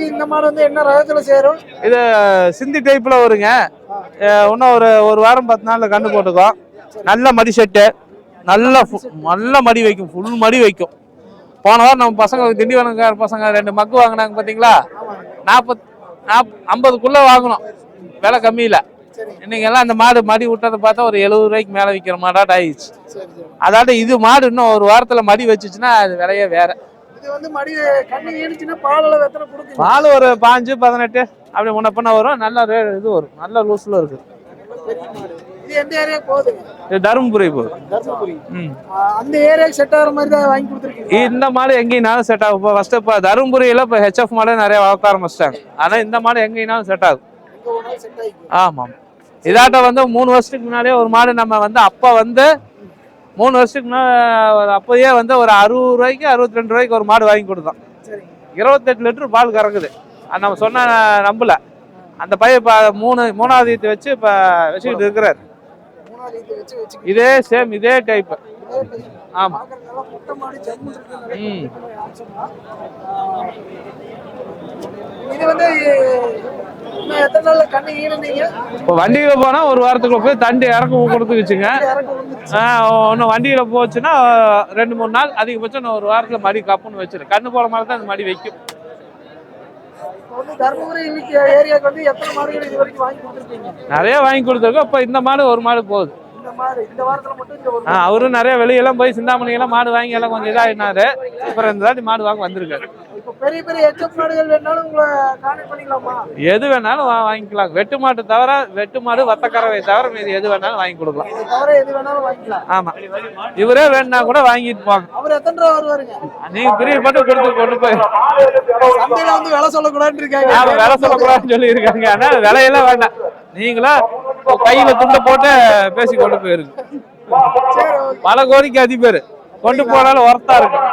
மாடுக்கு இந்த மாடு வந்து என்ன ரகத்துல சேரும்? இது சிந்தி டைப்ல வருங்க. இன்னும் ஒரு வாரம் 10 நாள்ல கண்டு போட்டுக்கோ. நல்ல மடி செட்டு, நல்ல மடி வைக்கும், ஃபுல் மடி வைக்கும். போன வாரம் நம்ம பசங்க திண்டிவனக்கார பசங்க 2 மக்கு வாங்கினாங்க பாத்தீங்களா? 50க்குள்ள வாங்கணும், விலை கம்மியில. இன்னைக்கு எல்லாம் அந்த மாடு மடி விட்டதை பார்த்தா ஒரு 70 ரூபாய்க்கு மேல விற்கிற மாடாட்ட ஆயிடுச்சு. அதாவது இது மாடு இன்னும் ஒரு வாரத்துல மடி வச்சுச்சுன்னா அது விலையே வேற. பால் ஒரு 5, 18 அப்படி முன்னப்பண்ண வரும். நல்ல இது வரும், நல்ல லூஸ்ல இருக்கு. தருமபுரி போகுது. அந்த ஏரியாக்கு செட் ஆகிற மாதிரி தான் வாங்கி கொடுத்துருக்கீங்க. இந்த மாடு எங்கேனாலும் செட் ஆகும். ஃபர்ஸ்ட் இப்போ தருமபுரியில இப்போ ஹெச்எஃப் மாடு நிறைய வளர்க்க ஆரம்பிச்சிட்டாங்க. ஆனா இந்த மாடு எங்கேனாலும் செட் ஆகும். ஆமாம். இதாட்ட வந்து 3 வருஷத்துக்கு முன்னாடியே ஒரு மாடு நம்ம வந்து அப்ப வந்து 3 வருஷத்துக்கு முன்னாடி அப்பயே வந்து ஒரு 60 ரூபாய்க்கு 62 ரூபாய்க்கு ஒரு மாடு வாங்கி கொடுத்தோம். 28 லிட்டர் பால் கறக்குது. நம்ம சொன்ன நம்பல. அந்த பையன் இப்ப மூணாவது ஈத்து வச்சு இப்ப வச்சுக்கிட்டு இருக்கிறாரு. இதே சேம் இதே டைப். ஆமா. இது வந்து எத்தனை நாள்ல கண்ணு ஈனீங்க? இப்போ வண்டியில போனா ஒரு வாரத்துக்குள்ள போய் தண்டி இறக்க கொடுத்துச்சுங்க. இன்னும் வண்டியில போச்சுன்னா 2-3 நாள், அதிகபட்சம் ஒரு வாரத்துல மடி கப்புன்னு வச்சிரு. கண்ணு போற மாதிரி தான் அந்த மடி வைக்கும். நிறைய வாங்கி கொடுத்துருக்கோம். இப்ப இந்த மாடு ஒரு மாடு போகுது. அவரும் நிறைய வெளியெல்லாம் போய் சிந்தாமணி எல்லாம் மாடு வாங்கி எல்லாம் கொஞ்சம் இதாயினாரு. அப்புறம் இந்த தாட்டி மாடு வாங்க வந்திருக்காரு. எது வேணாலும் வாங்கிக்கலாம். வெட்டு மாட்டு தவிர, வெட்டு மாடு வத்தக்கறவை தவிர மீது எது வேணாலும் வாங்கி கொடுக்கலாம். ஆமா, இவரே வேணா கூட வாங்கிட்டு போங்க. நீங்க பிரியப்பட்டு கொடுத்து கொண்டு போய் விலை சொல்லக்கூடாதுன்னு சொல்லி இருக்காங்க. ஆனா விலையெல்லாம் வேண்டாம், நீங்களா கையில துண்டை போட்டு பேசி கொண்டு போயிருக்கு. பல கோடிக்கு அதிபர் கொண்டு போனாலும் ஒர்த்தா இருக்கும்.